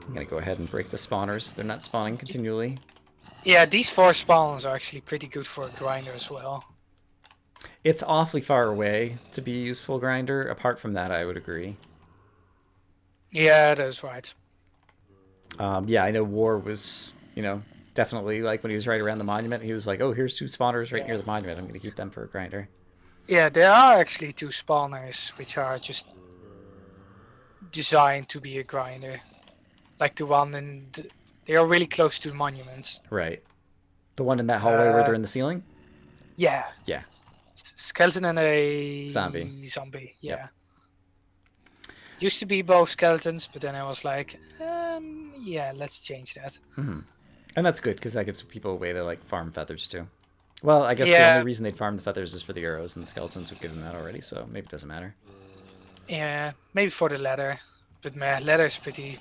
I'm gonna go ahead and break the spawners. They're not spawning continually. Yeah, these 4 spawns are actually pretty good for a grinder as well. It's awfully far away to be a useful grinder. Apart from that, I would agree. Yeah, that's right. Yeah, I know War was, definitely like when he was right around the monument, he was like, oh, here's 2 spawners right near Yeah. the monument. I'm going to keep them for a grinder. Yeah, there are actually 2 spawners which are just designed to be a grinder. Like the one in they are really close to the monuments. Right. The one in that hallway where they're Uh, in the ceiling? yeah, Yeah. skeleton and Zombie. a zombie. Yep. Yeah, used to be both skeletons, but then I was like, yeah, let's change that. And that's good because that gives people a way to like farm feathers too. Well, I guess the only Yeah, reason they'd farm the feathers is for the arrows, and the skeletons would give them that already, so maybe it doesn't matter. yeah, maybe for the leather, but man, leather is pretty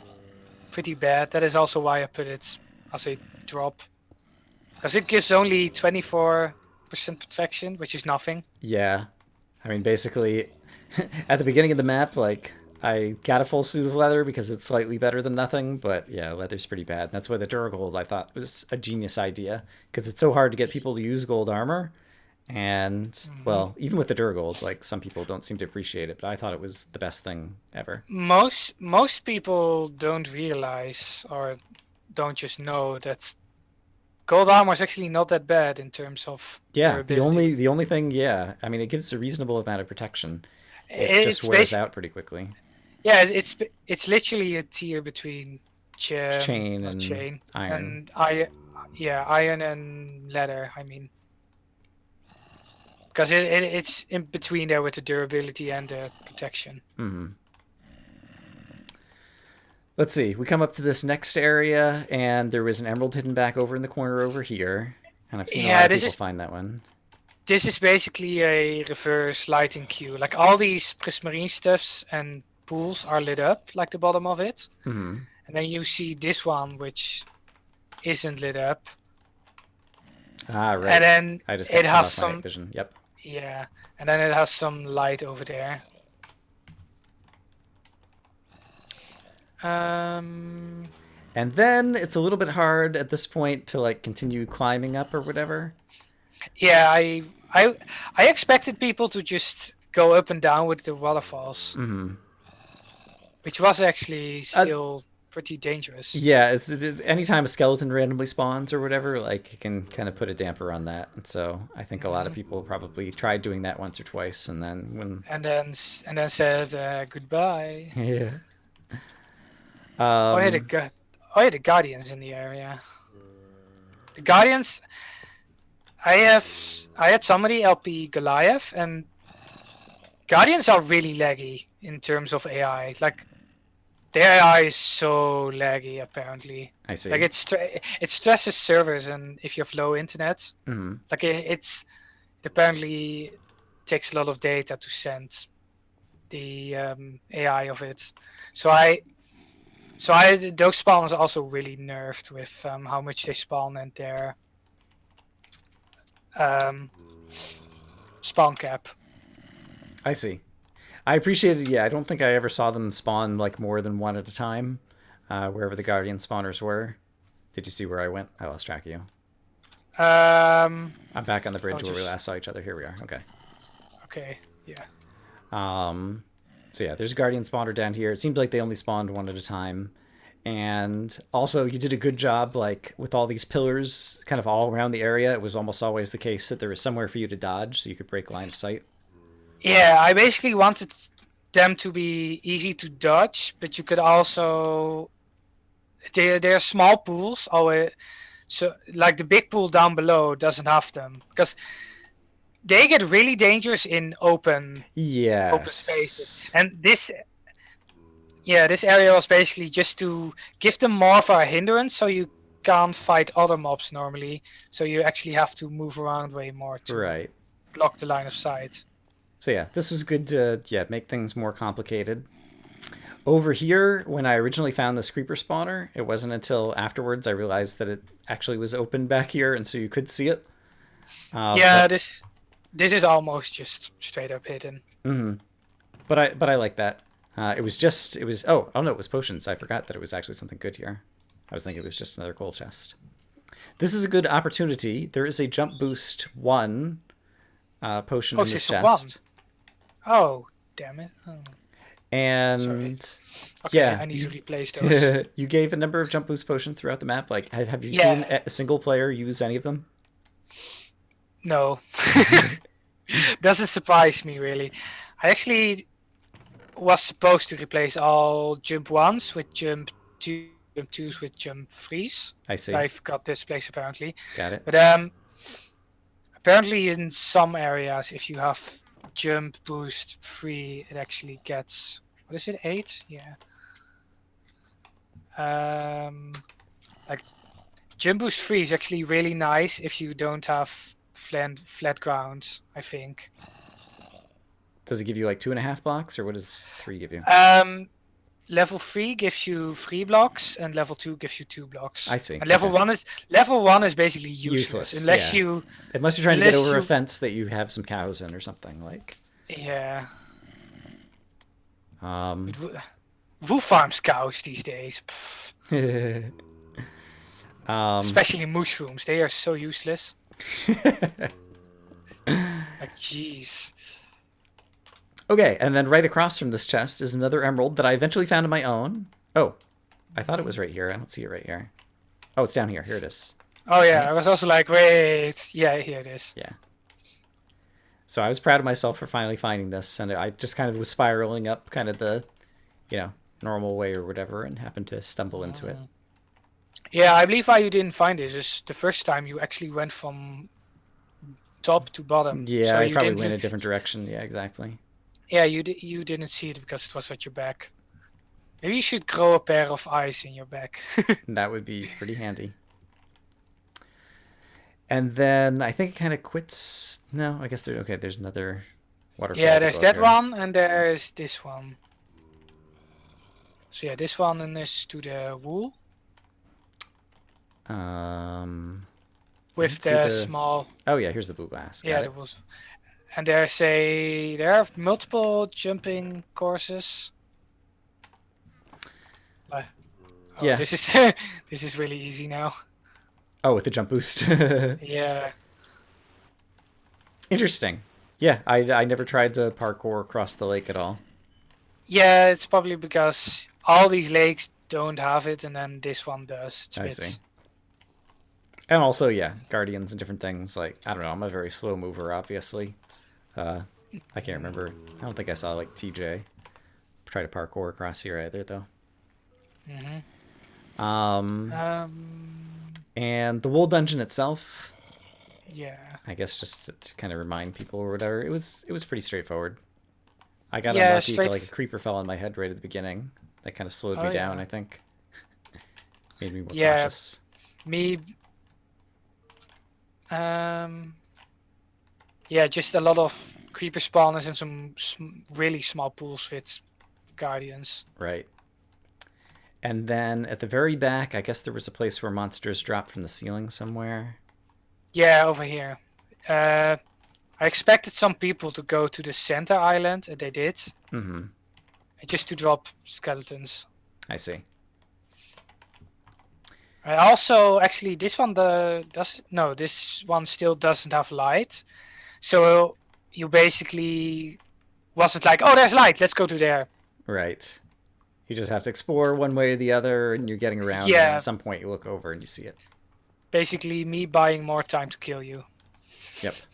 bad. That is also why I put it as a drop, because it gives only 24% protection, which is nothing. Yeah. I mean, basically, at the beginning of the map, like, I got a full suit of leather because it's slightly better than nothing, but yeah, leather's pretty bad. That's why the Duragold I thought was a genius idea because it's so hard to get people to use gold armor. And, Hmm. well, even with the Duragold, like, some people don't seem to appreciate it, but I thought it was the best thing ever. Most people don't realize or don't just know that gold armor is actually not that bad in terms of Yeah, the only durability. the only thing, yeah, I mean, it gives a reasonable amount of protection. It just It's wears basic. out pretty quickly. Yeah, it's literally a tier between Chain not and chain iron. and yeah, iron and leather. I mean, because it's in between there with the durability and the protection. Let's see. We come up to this next area, and there was an emerald hidden back over in the corner over here. And I've seen a lot Yeah, of people find that one. this is basically a reverse lighting queue. Like all these prismarine stuffs and pools are lit up, like the bottom of it, and then you see this one which isn't lit up, Ah, and right. then I just it got cut has off my night some vision. Yep. yeah, and then it has some light over there. Um, And then it's a little bit hard at this point to like continue climbing up or whatever. yeah, I expected people to just go up and down with the waterfalls, which was actually Uh, still pretty dangerous. yeah, anytime a skeleton randomly spawns or whatever, like it can kind of put a damper on that. And so I think a lot of Hmm. people probably tried doing that once or twice, and then when And then said goodbye. yeah, Oh yeah, um, oh yeah, the Guardians in the area. The Guardians, I had somebody LP Goliath, and Guardians are really laggy in terms of AI. Like their AI is so laggy apparently. I Like see. it stresses servers, and if you have low internet, like it apparently takes a lot of data to send the AI of it. So those spawners are also really nerfed with how much they spawn and their um, spawn cap. I see. I appreciate it. Yeah, I don't think I ever saw them spawn like more than one at a time, wherever the Guardian spawners were. Did you see where I went? I lost track of you. Um, I'm back on the I'll bridge where we just last saw each other. Here we are. Okay. okay, yeah, Um, so yeah, there's a Guardian spawner down here. It seems like they only spawned one at a time. And also, you did a good job, like with all these pillars, kind of all around the area. It was almost always the case that there was somewhere for you to dodge, so you could break line of sight. yeah. I basically wanted them to be easy to dodge, but you could also they're small pools. Always, so like the big pool down below doesn't have them because they get really dangerous in open spaces. Yes. And this area was basically just to give them more of a hindrance, so you can't fight other mobs normally. So you actually have to move around way more to Right. block the line of sight. So yeah, this was good to make things more complicated. Over here, when I originally found this creeper spawner, it wasn't until afterwards I realized that it actually was open back here, and so you could see it. Yeah, But this is almost just straight up hidden. but I like that. Oh no, it was potions. I forgot that it was actually something good here. I was thinking it was just another coal chest. This is a good opportunity. There is a jump boost 1 potion Oh, in this System 1. chest. Oh, damn it. Oh, sorry. And Okay, yeah, I need to you replace those. you gave a number of jump boost potions throughout the map. Like, have you seen Yeah, a single player use any of them? no. Doesn't surprise me, really. I actually was supposed to replace all jump 1s with jump 2s with jump 3s. I But see. I forgot this place apparently. Got it. But apparently in some areas, if you have jump boost 3, it actually gets, what is it, 8? Yeah. Um, like Jump Boost 3 is actually really nice if you don't have flat ground, I think. Does it give you like 2.5 blocks, or what does 3 give you? Level 3 gives you 3 blocks and level 2 gives you 2 I blocks. see. And Okay. level 1 is basically useless Useless. Yeah. Unless you're trying to get unless over a you fence that you have some cows in or something like. yeah. Um. But who farms cows these days? Pff, um. especially mushrooms, they are so useless. Like jeez. Okay, and then right across from this chest is another emerald that I eventually found on my own. Oh, I thought it was right here. I don't see it right here. Oh, it's down here. Here it is. Oh yeah, Right? I was also like, wait, yeah, here it is. Yeah. So I was proud of myself for finally finding this, and I just kind of was spiraling up kind of the, you know, normal way or whatever, and happened to stumble into it. Yeah, I believe why you didn't find this is the first time you actually went from top to bottom. Yeah, So I you probably didn't. went a different direction. Yeah, exactly. Yeah, you didn't see it because it was at your back. Maybe you should grow a pair of eyes in your back. That would be pretty handy. And then I think it kind of quits. No, I guess okay. There's another waterfall Yeah, to there's go up that here. one and there's this one. So yeah, this one and this to the wool Um, I with didn't see the the. small. Oh yeah, here's the blue glass. Yeah, Got there it. was. And there are multiple jumping courses. Like, oh, Yeah. this is this is really easy now. Oh, with the jump boost. Yeah. Interesting. Yeah, I never tried to parkour across the lake at all. Yeah, it's probably because all these lakes don't have it, and then this one does. It's a I see. bit. And also, yeah, guardians and different things. Like, I don't know, I'm a very slow mover, obviously. I can't remember. I don't think I saw like TJ try to parkour across here either, though. Hmm. Um, Um. and the wool dungeon itself, Yeah. I guess, just to kind of remind people or whatever, it was pretty straightforward. I got Yeah. unlucky, but Straight. like a creeper fell on my head right at the beginning. That kind of slowed Oh me down. yeah. I think made me more Yeah. cautious. Me. Um. Yeah. Just a lot of creeper spawners and some really small pools with guardians. Right. And then at the very back, I guess there was a place where monsters dropped from the ceiling somewhere. Yeah, over here. Uh. I expected some people to go to the center island, and they did, Mm-hmm. just to drop skeletons. I see. I also actually this one does no, this one still doesn't have light. So you basically wasn't like, oh, there's light, let's go to there. Right. You just have to explore one way or the other, and you're getting around, and then at Yeah, some point you look over and you see it. basically me buying more time to kill you. Yep.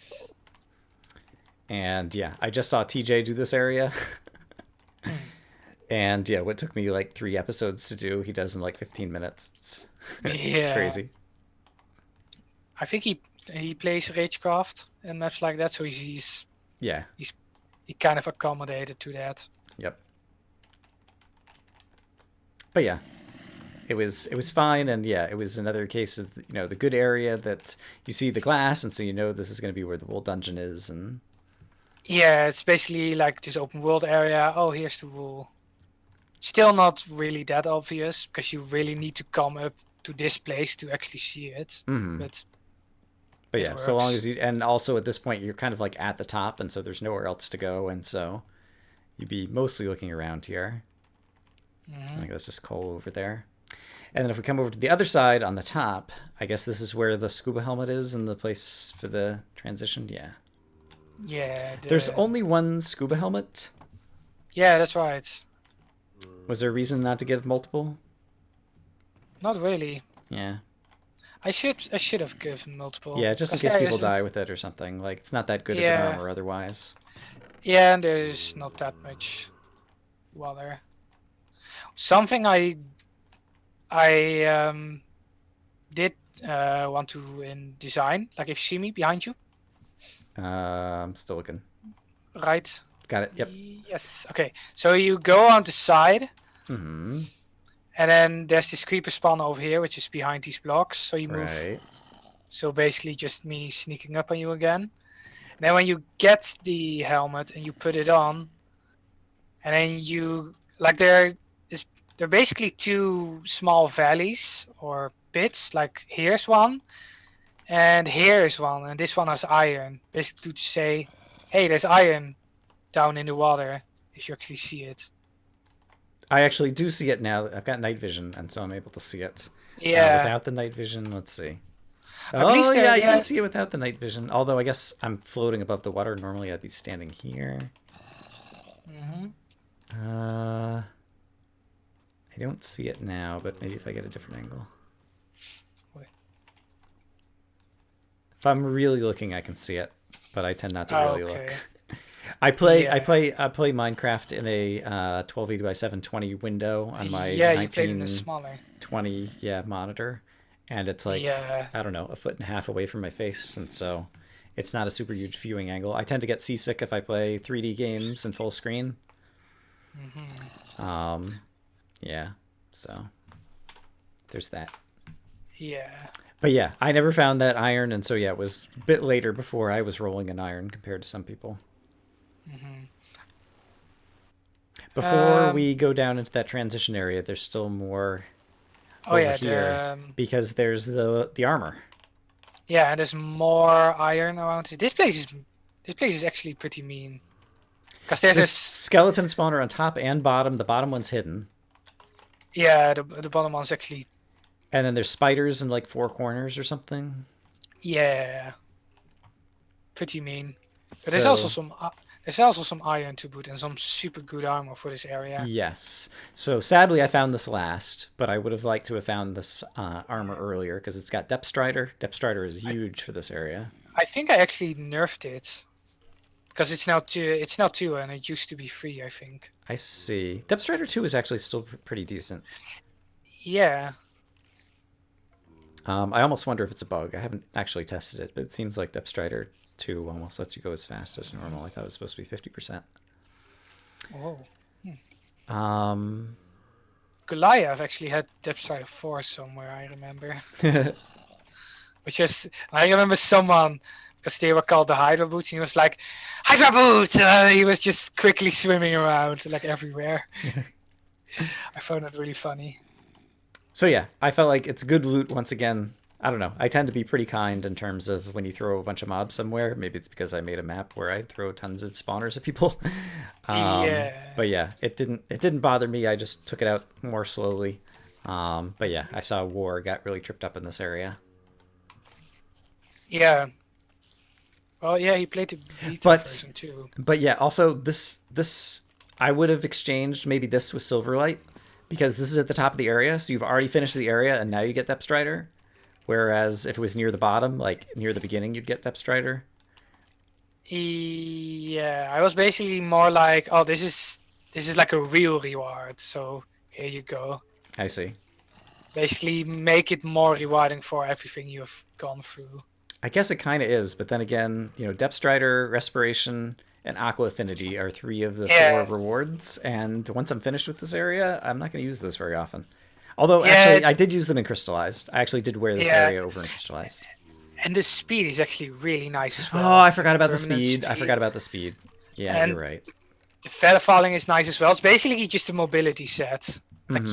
And yeah, I just saw TJ do this area. And yeah, what took me like 3 episodes to do, he does in like 15 minutes. It's Yeah, crazy. I think he plays Ragecraft and maps like that, so Yeah. he's he kind of accommodated to that. Yep. But yeah, it was fine, and yeah, it was another case of the good area that you see the glass, and so you know this is going to be where the wool dungeon is, and Yeah, it's basically like this open world area. Oh, here's the wool. Still not really that obvious because you really need to come up to this place to actually see it. mm-hmm. But But it yeah, so long works. as you, and also at this point you're kind of like at the top, and so there's nowhere else to go, and so you'd be mostly looking around here. I think that's just coal over there. And then if we come over to the other side on the top, I guess this is where the scuba helmet is and the place for the transition. Yeah. Yeah, There's only one scuba helmet. yeah, that's right. Was there a reason not to give multiple? Not really. Yeah. I should have given multiple. Yeah, just in Because case there people isn't. die with it or something. Like, it's not that good of an Yeah, armor otherwise. yeah, and there's not that much water. Something I did want to in design, like if you see me behind you, I'm still looking. right? Got it. Yep. Yes. Okay. So you go on the side, Mm-hmm. and then there's this creeper spawn over here, which is behind these blocks. So you move. Right. So basically, just me sneaking up on you again. And then when you get the helmet and you put it on, and then you like there are basically two small valleys or pits. Like here's one, and here is one, and this one has iron. Basically to say, hey, there's iron down in the water if you actually see it. I actually do see it now. I've got night vision, and so I'm able to see it. Yeah, Without the night vision, let's see. I believe Oh, there. yeah, you can Yeah. see it without the night vision. Although I guess I'm floating above the water. Normally I'd be standing here. Hmm. I don't see it now, but maybe if I get a different angle. Wait. If I'm really looking, I can see it, but I tend not to Oh, really okay. look. I Yeah. play Minecraft in a 1280 by 720 window on my Yeah, you played in a smaller. 1920 monitor, and it's like, Yeah. I don't know, a foot and a half away from my face, and so it's not a super huge viewing angle. I tend to get seasick if I play 3D games in full screen. Um, yeah, so there's that. Yeah. But yeah, I never found that iron, and so yeah, it was a bit later before I was rolling an iron compared to some people. Before Um. we go down into that transition area, there's still more Oh over yeah. here because there's the armor. Yeah, and there's more iron around it. This place is actually pretty mean. Cause there's There's this. skeleton spawner on top and bottom. The bottom one's hidden, Yeah, the bottom one's actually. and then there's spiders in like four corners or something. Yeah. Pretty mean. But there's also So some. There's also some iron to boot and some super good armor for this area. yes. So sadly, I found this last, but I would have liked to have found this armor earlier because it's got depth strider. Depth strider is huge for this area. I think I actually nerfed it because it's now two and it used to be three. I think. I see. Depth strider 2 is actually still pretty decent. Yeah. I almost wonder if it's a bug. I haven't actually tested it, but it seems like Depth Strider 2 almost lets you go as fast as normal. I thought it was supposed to be 50%. Whoa. Um, Goliath actually had Depth Strider 4 somewhere. I remember. Which is I remember someone because they were called the Hydra boots, and he was like, "Hydra boots!" He was just quickly swimming around like everywhere. I found it really funny. so yeah, I felt like it's good loot once again. I don't know. I tend to be pretty kind in terms of when you throw a bunch of mobs somewhere. Maybe it's because I made a map where I throw tons of spawners at people. Yeah. But yeah, it didn't bother me. I just took it out more slowly. But yeah, I saw war got really tripped up in this area. Yeah. Well, yeah, he played the beta But version too. But yeah, also this I would have exchanged maybe this with Silverlight because this is at the top of the area, so you've already finished the area and now you get Depth Strider. Whereas if it was near the bottom, like near the beginning, you'd get Depth Strider. Yeah, I was basically more like, oh, this is like a real reward. So here you go. I see. Basically, make it more rewarding for everything you've gone through. I guess it kind of is, but then again, Depth Strider, Respiration, and Aqua Affinity are three of the four Yeah, rewards. And once I'm finished with this area, I'm not going to use those very often. Although, yeah, actually, I did use them in Crystallized. I actually did wear this yeah. area over in Crystallized. And the speed is actually really nice as Oh, well. I forgot The about the permanent speed. I forgot about the speed. Yeah, And you're right. the feather falling is nice as well. It's basically just a mobility set. Like,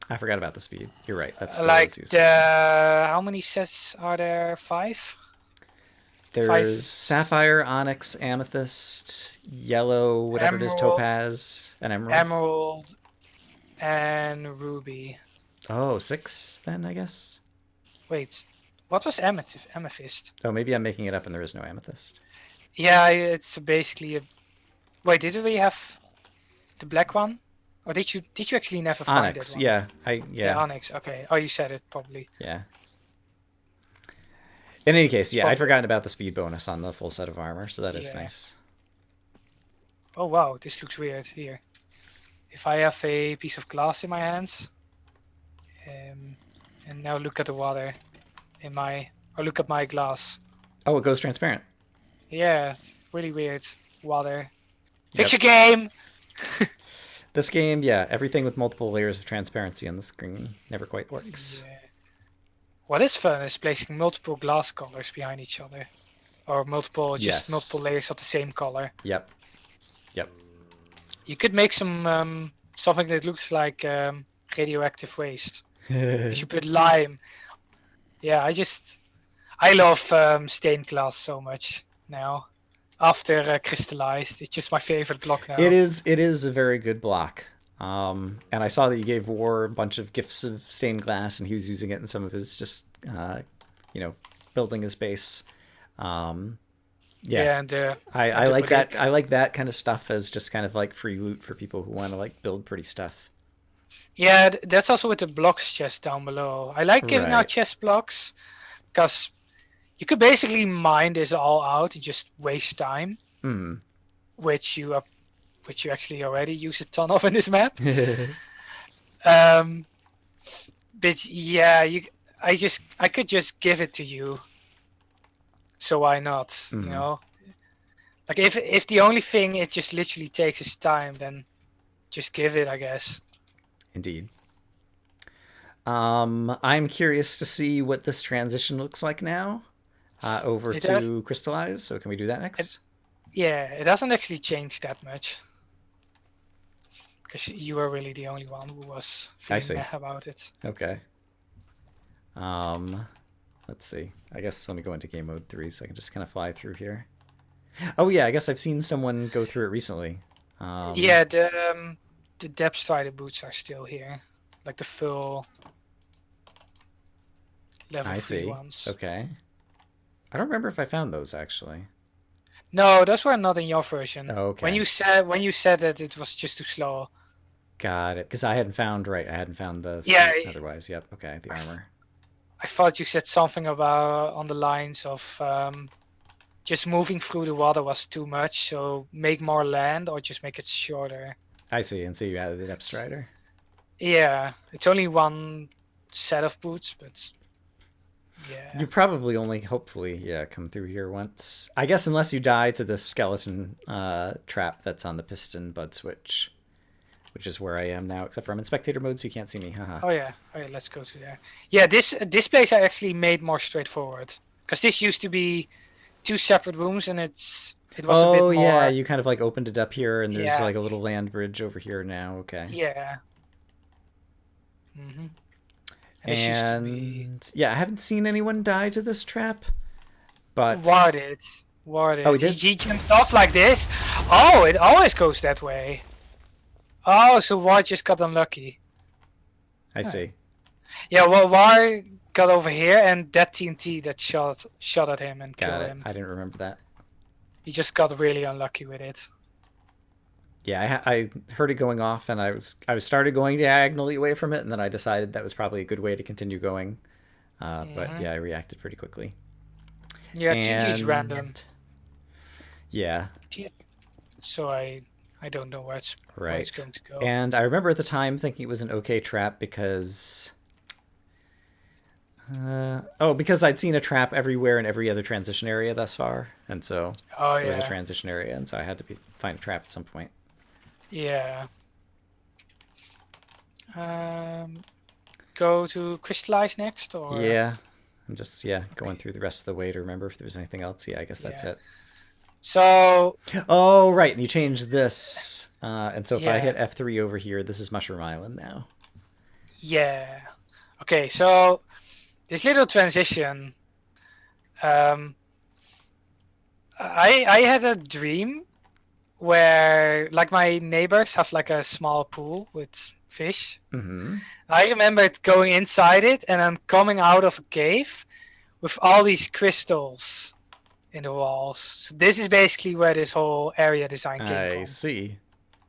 I forgot about the speed. You're right. That's like useful. the how many sets are there? 5. There's Five. sapphire, onyx, amethyst, yellow, whatever it is, Emerald, topaz, and emerald. emerald, and ruby. Oh, six then, I guess. Wait, what was amethyst? Amethyst. Oh, maybe I'm making it up and there is no amethyst. Yeah, it's basically a. Wait, did we have the black one? Or did you actually never find that Onyx, one? yeah, Yeah, yeah, onyx. Okay. Oh, you said it probably. yeah. In any case, It's yeah, I'd probably. forgotten about the speed bonus on the full set of armor, so that is Yeah. nice. Oh wow, this looks weird here. If I have a piece of glass in my hands, um, and now look at the water in my, or look at my glass. Oh, it goes transparent. Yeah, it's really weird. Water. Fix Yep. your game. This game, yeah, everything with multiple layers of transparency on the screen never quite works. Yeah. What is fun is placing multiple glass colors behind each other, or just multiple Yes. layers of the same color. Yep. Yep. You could make something that looks like radioactive waste. If you put lime. Yeah, I love stained glass so much now. After crystallized, it's just my favorite block It now. is. It is a very good block. And I saw that you gave War a bunch of gifts of stained glass, and he was using it in some of his just, you know, building his base. Um, yeah, Yeah, and I the like that. brick. I like that kind of stuff as just kind of like free loot for people who want to like build pretty stuff. Yeah, that's also with the blocks chest down below. I like giving out Right. chest blocks because you could basically mine this all out and just waste time, Hmm. which you are, which you actually already use a ton of in this map. Um, but yeah, I could just give it to you. So why not? You Hmm. know, like if the only thing it just literally takes is time, then just give it, I guess. Indeed. I'm curious to see what this transition looks like now over It does. to crystallize. So can we do that It, next? yeah, it doesn't actually change that much because you were really the only one who was I feeling see. meh about it. Okay. Um, let's see. I guess let me go into game mode 3 so I can just kind of fly through here. Oh yeah, I guess I've seen someone go through it recently. Um, Yeah, the depth strider boots are still here, like the full level I 3 see. ones. Okay. I don't remember if I found those actually. No, those were not in your version. Oh, okay. When you said that it was just too slow. Got it. Because I hadn't found right. I hadn't found the Yeah, suit otherwise. Yep. Okay. The armor. I thought you said something about on the lines of just moving through the water was too much, so make more land or just make it shorter. I see. And so you added the depth S- strider. Yeah, it's only one set of boots, but yeah. You probably only, hopefully, yeah, come through here once. I guess unless you die to this skeleton trap that's on the piston bud switch, which is where I am now, except for I'm in spectator mode, so you can't see me. Haha. Oh yeah, let's go to there. Yeah, this place I actually made more straightforward because this used to be two separate rooms and it was a bit Oh yeah, more. you kind of like opened it up here, and there's Yeah, like a little land bridge over here now. Okay. yeah. And this used to be And yeah, I haven't seen anyone die to this trap, but warded. oh, we Warded. did. He jumped off like this. Oh, it always goes that way. Oh, so War just got unlucky. I Huh. see. Yeah, well, War got over here, and that TNT that shot at him and Got killed it. him. I didn't remember that. He just got really unlucky with it. Yeah, I heard it going off, and I was started going diagonally away from it, and then I decided that was probably a good way to continue going. But Hmm. yeah, I reacted pretty quickly. Yeah, TNT is random. And yeah, T- So I don't know where it's right. going to go. And I remember at the time thinking it was an okay trap because because I'd seen a trap everywhere in every other transition area thus far, and so Oh it was a yeah, transition area, and so I had to find a trap at some point. yeah. Um, go to crystallize next, or Yeah, I'm just going through the rest of the way to remember if there was anything else. Yeah, I guess that's yeah. it. So Oh, right, and you changed this, and so if I yeah, hit F3 over here, this is Mushroom Island now. yeah. Okay, so this little transition, um, I had a dream where like my neighbors have like a small pool with fish. Mm-hmm. I remembered going inside it and then coming out of a cave with all these crystals in the walls. So this is basically where this whole area design came I from. see.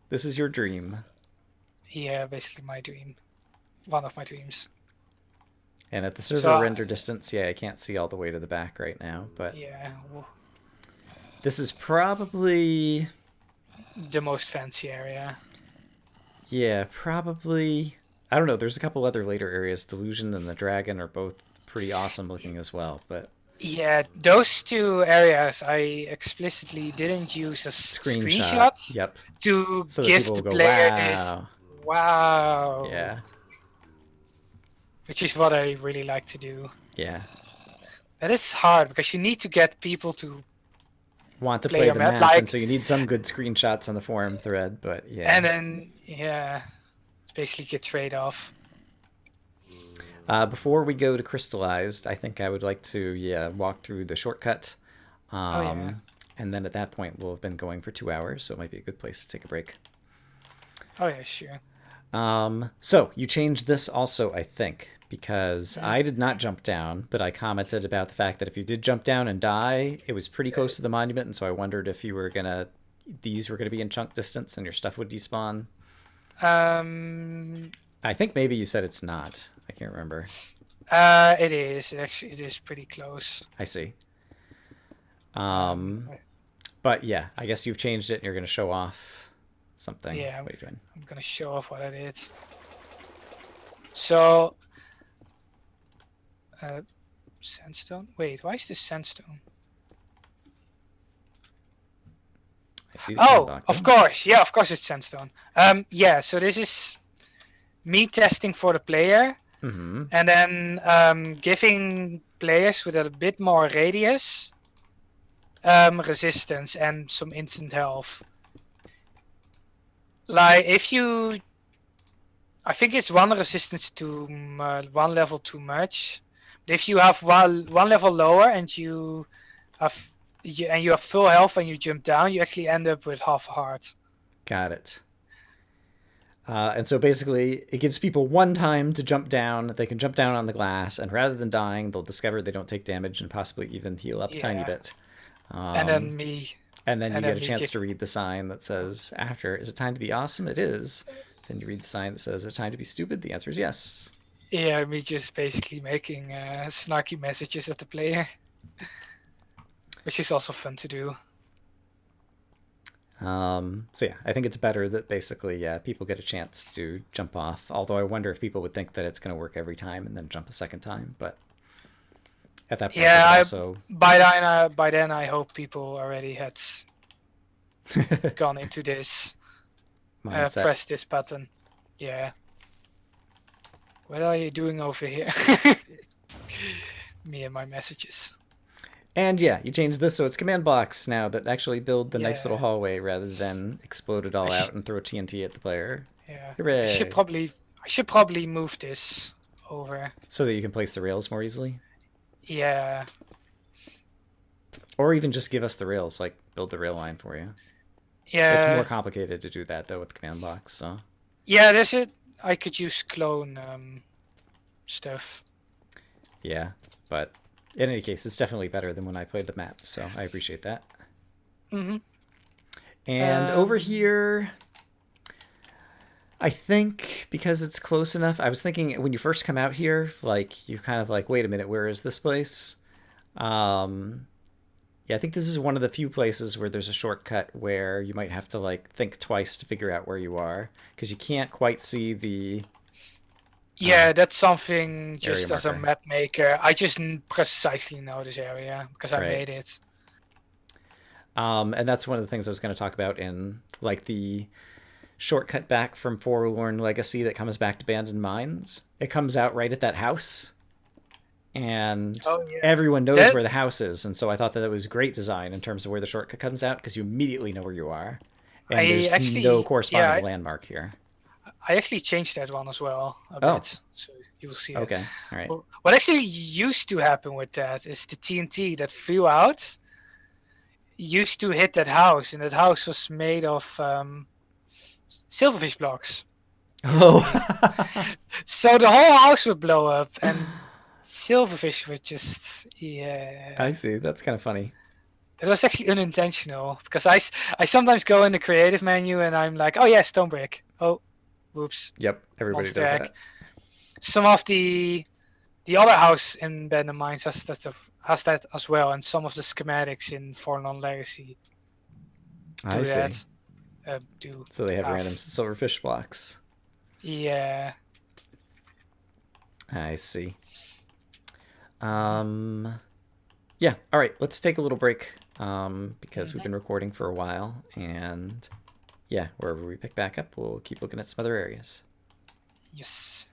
This is your dream. Yeah, basically my dream. One of my dreams. And at the So server render distance, yeah, I can't see all the way to the back right now, but yeah, this is probably, the most fancy area. yeah, probably. I don't know. There's a couple other later areas. Delusion and the Dragon are both pretty awesome looking as well, but Yeah, those two areas I explicitly didn't use as screenshot, screenshots yep. to So that give people will the go, player this wow. wow, Yeah, which is what I really like to do. yeah. That is hard because you need to get people to Want to play play your the map, map, and like, so you need some good screenshots on the forum thread, but and yeah. then yeah, it's basically a trade-off. Before we go to crystallized, I think I would like to, yeah, walk through the shortcut. Oh yeah, Um, and then at that point, we'll have been going for 2 hours, so it might be a good place to take a break. oh yeah, sure. So you changed this also, I think, because Mm. I did not jump down, but I commented about the fact that if you did jump down and die, it was pretty close to the monument, and so I wondered if you were gonna, these were gonna be in chunk distance and your stuff would despawn. Um, I think maybe you said it's not. I can't remember. it is actually, it is pretty close. I see. Um, But yeah, I guess you've changed it and you're gonna show off something. yeah, What are you doing? I'm gonna show off what I did. So, sandstone. Wait, why is this sandstone? I see the Oh, block. of course. Yeah, of course it's sandstone. Yeah, so this is me testing for the player Mm-hmm. and then giving players with a bit more radius resistance and some instant health. Like if you, I think it's one resistance to one level too much. But if you have one level lower and you have and you have full health and you jump down, you actually end up with half a heart. Got it. And so basically, it gives people one time to jump down. They can jump down on the glass, and rather than dying, they'll discover they don't take damage and possibly even heal up a tiny Yeah, bit. and Um, then me, and then you and get then a me chance give, to read the sign that says, after, is it time to be awesome? It is. Then you read the sign that says, is it time to be stupid? The answer is yes. yeah, me just basically making snarky messages at the player, which is also fun to do. So yeah, I think it's better that basically, yeah, people get a chance to jump off. Although I wonder if people would think that it's going to work every time and then jump a second time. But at that point, they Yeah, could also by then I hope people already had gone into this, mindset. press this button. Yeah. What are you doing over here? Me and my messages. And yeah, you change this so it's command blocks now that actually build the nice little Yeah. hallway rather than explode it all out and throw TNT at the player. Yeah. Hooray! I should probably move this over. So that you can place the rails more easily. Yeah. Or even just give us the rails, like build the rail line for you. It's more Yeah. complicated to do that though with command blocks, so Yeah, there's it. I could use clone stuff. yeah. But in any case, it's definitely better than when I played the map, so I appreciate that. Mm-hmm. And over here, I think because it's close enough, I was thinking when you first come out here, like you're kind of like, wait a minute, where is this place? Um, yeah, I think this is one of the few places where there's a shortcut where you might have to like think twice to figure out where you are because you can't quite see the Yeah, that's something area just as a marker. map maker. I just precisely know this area because I Right. made it. And that's one of the things I was going to talk about in like the shortcut back from Forlorn Legacy that comes back to Abandoned Mines. It comes out right at that house, and Oh yeah. everyone knows That where the house is. And so I thought that it was great design in terms of where the shortcut comes out because you immediately know where you are, and I there's no actually, corresponding landmark here. I actually changed that one as well a Oh, bit, so you'll see it. okay, all right. Well, what actually used to happen with that is the TNT that flew out. used to hit that house, and that house was made of silverfish blocks. Used to Oh. be. So the whole house would blow up, and silverfish would just, I yeah. see. That's kind of funny. That was actually unintentional because I sometimes go in the creative menu and I'm like, oh yeah, stone brick. Oh, whoops, Yep, everybody monster does egg. that. Some of the other house in Band of Mines has that as well, and some of the schematics in Forlorn Legacy I do see. that. Do So they have random have, silverfish blocks. yeah. I see. Um, yeah. All right. Let's take a little break because we've Mm-hmm. been recording for a while, and yeah, wherever we pick back up, we'll keep looking at some other areas. Yes.